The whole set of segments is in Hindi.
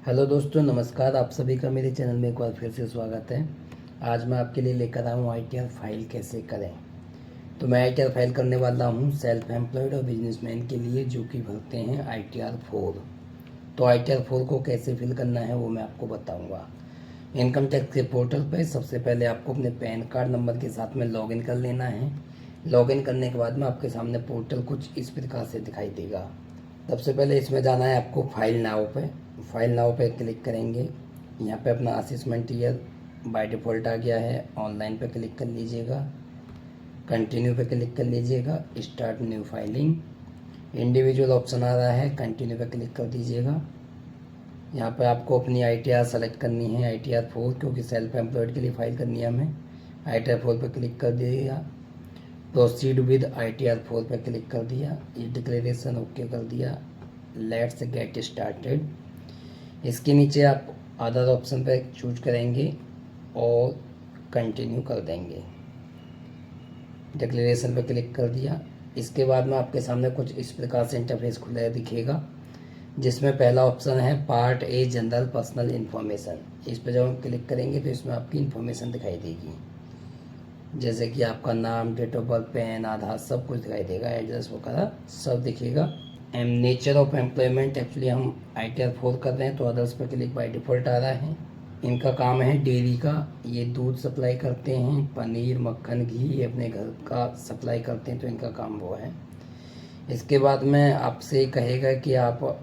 हेलो दोस्तों, नमस्कार। आप सभी का मेरे चैनल में एक बार फिर से स्वागत है। आज मैं आपके लिए लेकर आया हूँ ITR फाइल कैसे करें। तो मैं ITR फाइल करने वाला हूँ सेल्फ एम्प्लॉयड और बिजनेसमैन के लिए जो कि भरते हैं ITR 4। तो ITR 4 को कैसे फिल करना है वो मैं आपको बताऊँगा। इनकम टैक्स के पोर्टल पर सबसे पहले आपको अपने पैन कार्ड नंबर के साथ में लॉगिन कर लेना है। लॉगिन करने के बाद में आपके सामने पोर्टल कुछ इस प्रकार से दिखाई देगा। सबसे पहले इसमें जाना है आपको फाइल नाउ पे। फाइल नाउ पे क्लिक करेंगे। यहाँ पे अपना असेसमेंट ईयर बाय डिफ़ॉल्ट आ गया है। ऑनलाइन पे क्लिक कर लीजिएगा। कंटिन्यू पे क्लिक कर लीजिएगा। Start new filing individual option आ रहा है, कंटिन्यू पे क्लिक कर दीजिएगा। यहाँ पे आपको अपनी ITR सेलेक्ट करनी है, ITR 4, क्योंकि सेल्फ एम्प्लॉयड के लिए फाइल करनी है हमें। ITR 4 पे क्लिक कर दीजिएगा। प्रोसीड विद ITR 4 पे क्लिक कर दिया। ये डिक्लेरेशन ओके कर दिया। Let's get started. इसके नीचे आप अदर ऑप्शन पे चूज करेंगे और कंटिन्यू कर देंगे। डिक्लेरेशन पे क्लिक कर दिया। इसके बाद में आपके सामने कुछ इस प्रकार से इंटरफेस खुला दिखेगा, जिसमें पहला ऑप्शन है part a general personal information. इस पर जब हम क्लिक करेंगे तो इसमें आपकी इन्फॉर्मेशन दिखाई देगी, जैसे कि आपका नाम, date of birth, PAN, Aadhaar, सब कुछ दिखाई देगा, एड्रेस वगैरह सब दिखेगा। Um nature of employment, actually हम ITR 4 कर रहे हैं तो अदर्स पर क्लिक बाय डिफ़ॉल्ट आ रहा है। इनका काम है डेयरी का, ये दूध सप्लाई करते हैं, पनीर, मक्खन, घी, ये अपने घर का सप्लाई करते हैं, तो इनका काम वो है। इसके बाद में आपसे कहेगा कि आप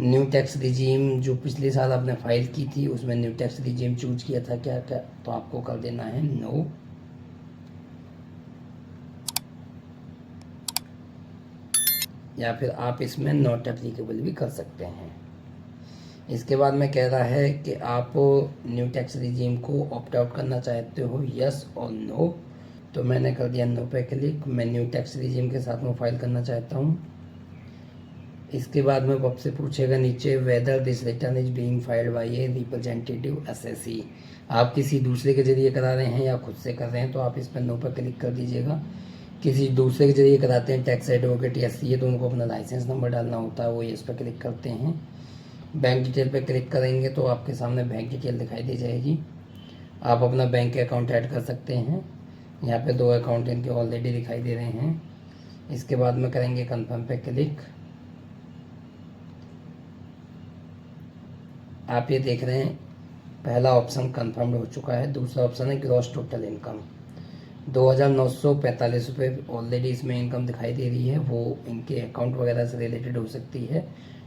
न्यू टैक्स रिजीम, जो पिछले साल आपने फाइल की थी उसमें न्यू टैक्स रिजीम चूज किया था क्या क्या, तो आपको कर देना है नो। या फिर आप इसमें नॉट एप्लीकेबल भी कर सकते हैं। इसके बाद में कह रहा है कि आप न्यू टैक्स रिजीम को ऑप्ट आउट करना चाहते हो, यस और नो। तो मैंने कर दिया नो पे क्लिक। मैं न्यू टैक्स रिजीम के साथ में फाइल करना चाहता हूँ। इसके बाद में आपसे पूछेगा नीचे whether this return is being filed by a representative SSE। आप किसी दूसरे के जरिए करा रहे हैं या खुद से कर रहे हैं, तो आप इस पर नो पर क्लिक कर दीजिएगा। किसी दूसरे के जरिए कराते हैं, टैक्स एडवोकेट या CA, तो उनको अपना लाइसेंस नंबर डालना होता है, वो इस पर क्लिक करते हैं। बैंक डिटेल पे क्लिक करेंगे तो आपके सामने बैंक डिटेल दिखाई दे जाएगी। आप अपना बैंक अकाउंट ऐड कर सकते हैं। यहाँ पे 2 अकाउंट इनके ऑलरेडी दिखाई दे रहे हैं। इसके बाद में करेंगे कंफर्म पे क्लिक। आप ये देख रहे हैं पहला ऑप्शन कंफर्म हो चुका है। दूसरा ऑप्शन है ग्रॉस टोटल इनकम, 2,945 रुपये ऑलरेडी इसमें इनकम दिखाई दे रही है। वो इनके अकाउंट वगैरह से रिलेटेड हो सकती है,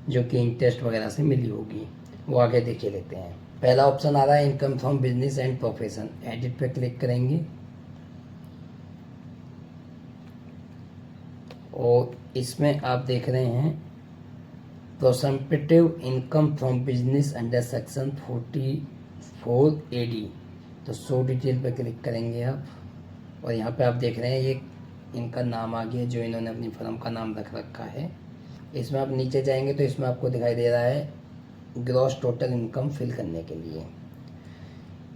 जो कि इंटरेस्ट वगैरह से मिली होगी, वो आगे देख लेते हैं। पहला ऑप्शन आ रहा है income from business and profession. Edit पे क्लिक करेंगे और इसमें आप देख रहे हैं presumptive income from business under section 44AD। तो शो डिटेल पे क्लिक करेंगे आप, और यहाँ पे आप देख रहे हैं ये इनका नाम आ गया, जो इन्होंने अपनी फर्म का नाम रख रखा है। इसमें आप नीचे जाएंगे तो इसमें आपको दिखाई दे रहा है ग्रॉस टोटल इनकम फिल करने के लिए।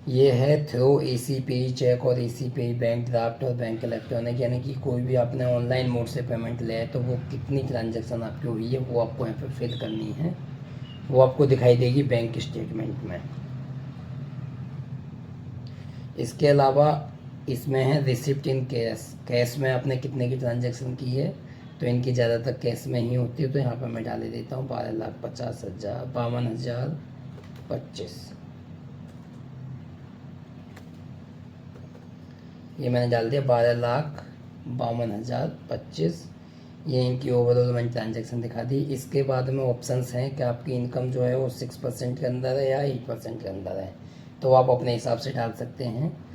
ये है थ्रू ACPE चेक और ACPE बैंक ड्राफ्ट और बैंक इलेक्ट्रॉनिक, यानी कि कोई भी आपने ऑनलाइन मोड से पेमेंट लिया है तो वो कितनी ट्रांजैक्शन आपकी हुई है वो आपको यहाँ पे फिल करनी है। वो आपको दिखाई देगी बैंक स्टेटमेंट में। इसके अलावा इसमें है रिसिप्ट इन कैश, कैश में आपने कितने की ट्रांजैक्शन की है, तो इनकी ज़्यादातर कैश में ही होती है। तो यहाँ पर मैं डाल देता हूँ 12,50,000 52,025। ये मैंने डाल दिया 12,52,025। ये इनकी ओवरऑल मैंने ट्रांजेक्शन दिखा दी। इसके बाद में ऑप्शंस हैं कि आपकी इनकम जो है वो 6% के अंदर है या 8% के अंदर है, तो आप अपने हिसाब से डाल सकते हैं।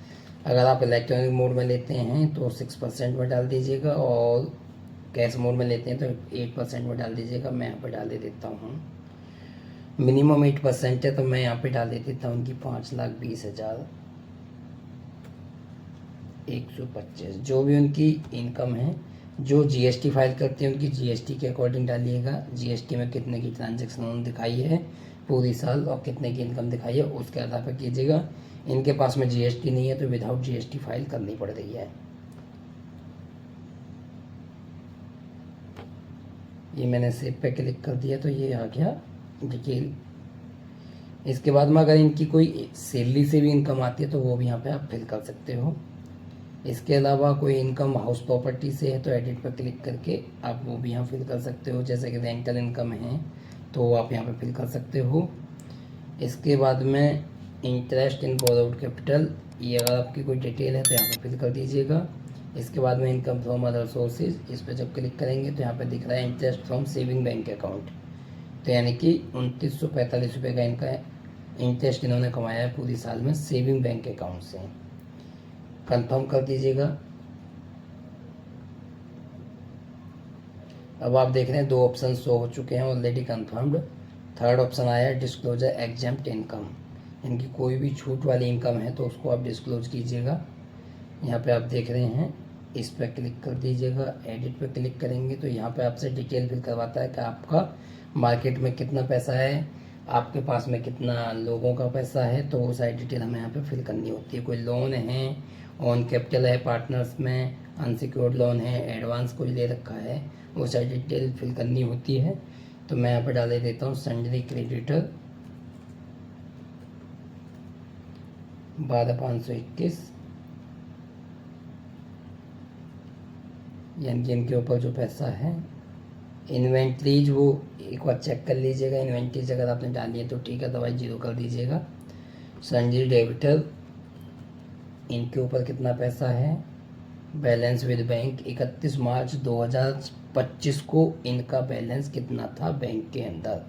अगर आप इलेक्ट्रॉनिक मोड में लेते हैं तो 6% में डाल दीजिएगा, और कैश मोड में लेते हैं तो 8% में डाल दीजिएगा। मैं यहाँ पर डाल देता हूँ मिनिमम 8% है, तो मैं यहाँ पे डाल देता हूँ उनकी 5,20,125। जो भी उनकी इनकम है, जो GST फाइल करते हैं उनकी GST के अकॉर्डिंग डालिएगा। GST में कितने की ट्रांजैक्शन उन्होंने दिखाई है पूरी साल और कितने की इनकम दिखाई है उसके आधार पर कीजिएगा। इनके पास में GST नहीं है तो विदाउट GST फाइल करनी पड़ रही है। ये मैंने सेव पे क्लिक कर दिया तो ये आ गया डिटेल। इसके बाद में अगर इनकी कोई सैलरी से भी इनकम आती है तो वो भी यहाँ पे आप फिल कर सकते हो। इसके अलावा कोई इनकम हाउस प्रॉपर्टी से है तो एडिट पर क्लिक करके आप वो भी यहाँ फिल कर सकते हो। जैसे कि रेंटल इनकम है तो वो आप यहाँ पे फिल कर सकते हो। इसके बाद में इंटरेस्ट इन बोरोड कैपिटल, ये अगर आपकी कोई डिटेल है तो यहाँ पे फिल कर दीजिएगा। इसके बाद में इनकम फ्रॉम अदर सोर्सेज, इस पर जब क्लिक करेंगे तो यहाँ पे दिख रहा है interest from saving bank account, तो यानी कि 2945 रुपये का इनका इंटरेस्ट इन्होंने कमाया है पूरी साल में सेविंग बैंक अकाउंट से। कंफर्म कर दीजिएगा। अब आप देख रहे हैं 2 ऑप्शन शो हो चुके हैं ऑलरेडी कंफर्म्ड। थर्ड ऑप्शन आया है डिस्क्लोजर एग्जेम्प्ट इनकम, इनकी कोई भी छूट वाली इनकम है तो उसको आप डिस्क्लोज कीजिएगा। यहाँ पे आप देख रहे हैं, इस पर क्लिक कर दीजिएगा। एडिट पे क्लिक करेंगे तो यहाँ पे आपसे डिटेल फिल करवाता है कि आपका मार्केट में कितना पैसा है, आपके पास में कितना लोगों का पैसा है, तो वो सारी डिटेल हमें यहाँ पे फिल करनी होती है। कोई लोन है, ऑन कैपिटल है पार्टनर्स में, अनसिक्योर्ड लोन है, एडवांस कोई ले रखा है, वो सारी डिटेल फिल करनी होती है। तो मैं यहाँ पर डाल देता हूँ सन्ड्री क्रेडिटर 12,521, यानी कि इनके ऊपर जो पैसा है। इन्वेंट्रीज वो एक बार चेक कर लीजिएगा, इन्वेंट्रीज अगर आपने डाली है तो ठीक है, अदरवाइज 0 कर दीजिएगा। सन्ड्री डेबिटर, इनके ऊपर कितना पैसा है, बैलेंस विद बैंक 31 मार्च 2025 को इनका बैलेंस कितना था बैंक के अंदर,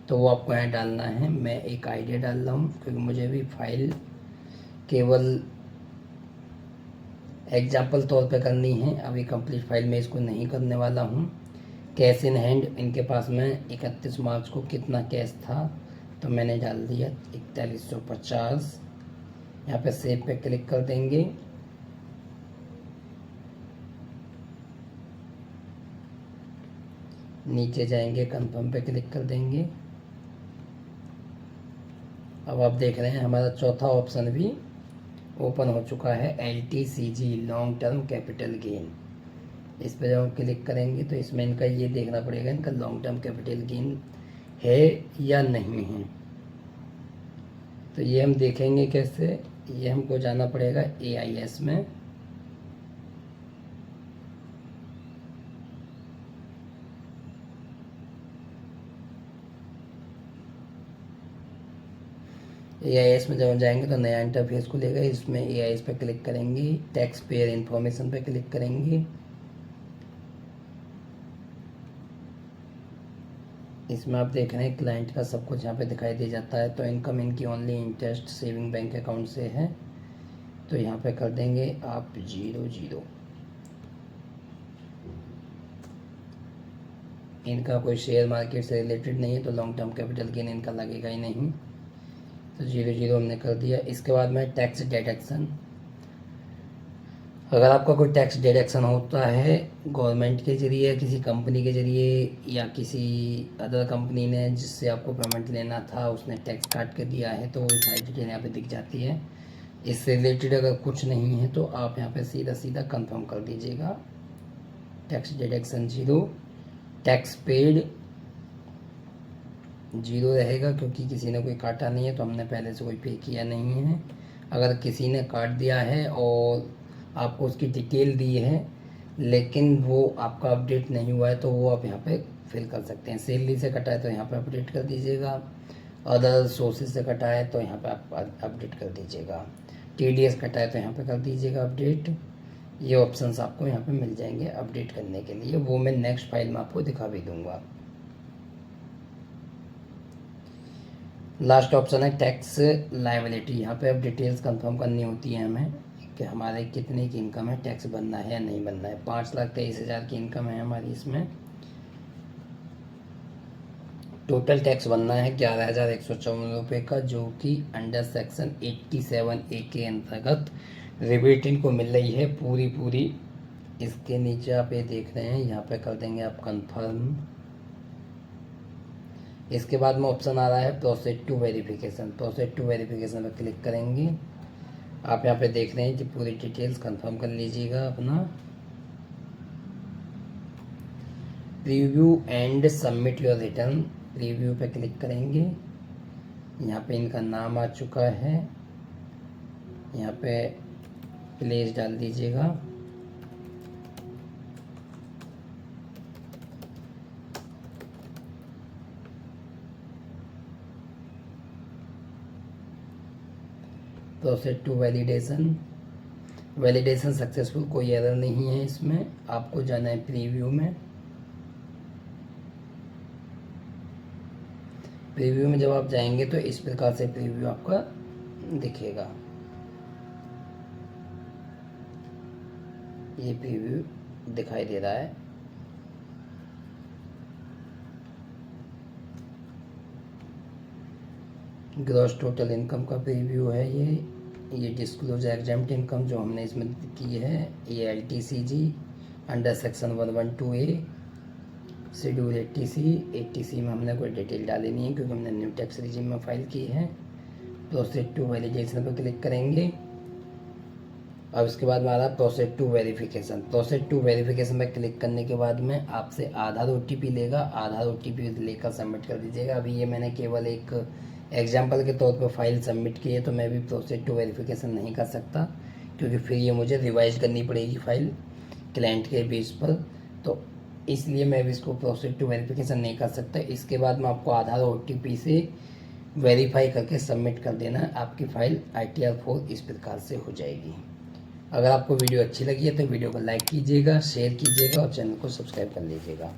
तो वो आपको यहाँ डालना है। मैं एक आइडिया डाल रहा हूँ क्योंकि मुझे भी फाइल केवल एग्जाम्पल तौर पे करनी है, अभी कंप्लीट फाइल में इसको नहीं करने वाला हूँ। कैश इन हैंड, इनके पास में 31 मार्च को कितना कैश था, तो मैंने डाल दिया 4150। यहाँ पे सेव पे क्लिक कर देंगे। नीचे जाएंगे, कंफर्म पे क्लिक कर देंगे। अब आप देख रहे हैं हमारा चौथा ऑप्शन भी ओपन हो चुका है, LTCG long term capital gain. इस पर जब हम क्लिक करेंगे तो इसमें इनका ये देखना पड़ेगा इनका लॉन्ग टर्म कैपिटल गेन है या नहीं है। तो ये हम देखेंगे कैसे, ये हमको जाना पड़ेगा AIS में। AIS में जब हम जाएंगे तो नया इंटरफेस खुलेगा, इसमें AIS पे क्लिक करेंगे, टैक्स पेयर इन्फॉर्मेशन पे क्लिक करेंगे। इसमें आप देख रहे हैं क्लाइंट का सब कुछ यहाँ पे दिखाई दे जाता है। तो इनकम इनकी only interest saving bank account से है, तो यहाँ पे कर देंगे आप 00। इनका कोई शेयर मार्केट से रिलेटेड नहीं है तो लॉन्ग टर्म कैपिटल गेन इनका लगेगा ही नहीं, तो 00 हमने कर दिया। इसके बाद में टैक्स डिडक्शन, अगर आपका कोई टैक्स डिडक्शन होता है गवर्नमेंट के ज़रिए, किसी कंपनी के ज़रिए, या किसी अदर कंपनी ने जिससे आपको पेमेंट लेना था उसने टैक्स काट के दिया है, तो वो सारी डिटेल यहाँ पे दिख जाती है। इससे रिलेटेड अगर कुछ नहीं है तो आप यहाँ पे सीधा सीधा कंफर्म कर दीजिएगा। टैक्स डिडक्शन 0, टैक्स पेड 0 रहेगा क्योंकि किसी ने कोई काटा नहीं है, तो हमने पहले से कोई पे किया नहीं है। अगर किसी ने काट दिया है और आपको उसकी डिटेल दी है लेकिन वो आपका अपडेट नहीं हुआ है, तो वो आप यहाँ पे फिल कर सकते हैं। सैलरी से कटा है तो यहाँ पे अपडेट कर दीजिएगा, अदर सोर्सेज से कटा है तो यहाँ पे आप अपडेट कर दीजिएगा, TDS कटा है तो यहाँ पे कर दीजिएगा अपडेट। ये ऑप्शंस आपको यहाँ पे मिल जाएंगे अपडेट करने के लिए, वो मैं नेक्स्ट फाइल में आपको दिखा भी दूँगा। लास्ट ऑप्शन है टैक्स लायबिलिटी, यहाँ पे अब डिटेल्स कंफर्म करनी होती है हमें कि हमारे कितने की इनकम है, टैक्स बनना है या नहीं बनना है। 5,23,000 की इनकम है हमारी, इसमें टोटल टैक्स बनना है 11,154 रुपये का, जो कि अंडर सेक्शन 87A के अंतर्गत रिबेट इनको मिल रही है पूरी। इसके नीचे आप ये देख रहे हैं, यहाँ पे कर देंगे आप कंफर्म। इसके बाद में ऑप्शन आ रहा है proceed to verification, proceed to verification पर क्लिक करेंगे। आप यहाँ पे देख रहे हैं कि पूरी डिटेल्स कंफर्म कर लीजिएगा अपना। Preview and submit your return, preview पे क्लिक करेंगे। यहाँ पे इनका नाम आ चुका है, यहाँ पे प्लेस डाल दीजिएगा। Process to validation, validation successful, कोई एरर नहीं है इसमें। आपको जाना है प्रीव्यू में। प्रीव्यू में जब आप जाएंगे तो इस प्रकार से प्रीव्यू आपका दिखेगा। ये प्रीव्यू दिखाई दे रहा है। ग्रॉस टोटल इनकम का प्रीव्यू है ये डिस्क्लोज एग्जाम्प्ट इनकम जो हमने इसमें की है, ये LTCG under section 112A schedule 80C में हमने कोई डिटेल डाली नहीं है क्योंकि हमने न्यू टैक्स रिजीम में फाइल की है। प्रोसेस टू वैलिडेशन पर क्लिक करेंगे। अब इसके बाद हमारा process to verification. Process to verification पर क्लिक करने के बाद में आपसे आधार OTP लेगा। आधार OTP लेकर सबमिट कर दीजिएगा। अभी ये मैंने केवल एक एग्जाम्पल के तौर पर फाइल सबमिट की है, तो मैं भी प्रोसेस टू वेरिफिकेशन नहीं कर सकता क्योंकि फिर ये मुझे रिवाइज करनी पड़ेगी फाइल क्लाइंट के बेस पर, तो इसलिए मैं भी इसको प्रोसेस टू वेरिफिकेशन नहीं कर सकता। इसके बाद में आपको आधार OTP से वेरीफाई करके सबमिट कर देना, आपकी फ़ाइल ITR 4 इस प्रकार से हो जाएगी। अगर आपको वीडियो अच्छी लगी है तो वीडियो को लाइक कीजिएगा, शेयर कीजिएगा और चैनल को सब्सक्राइब कर लीजिएगा।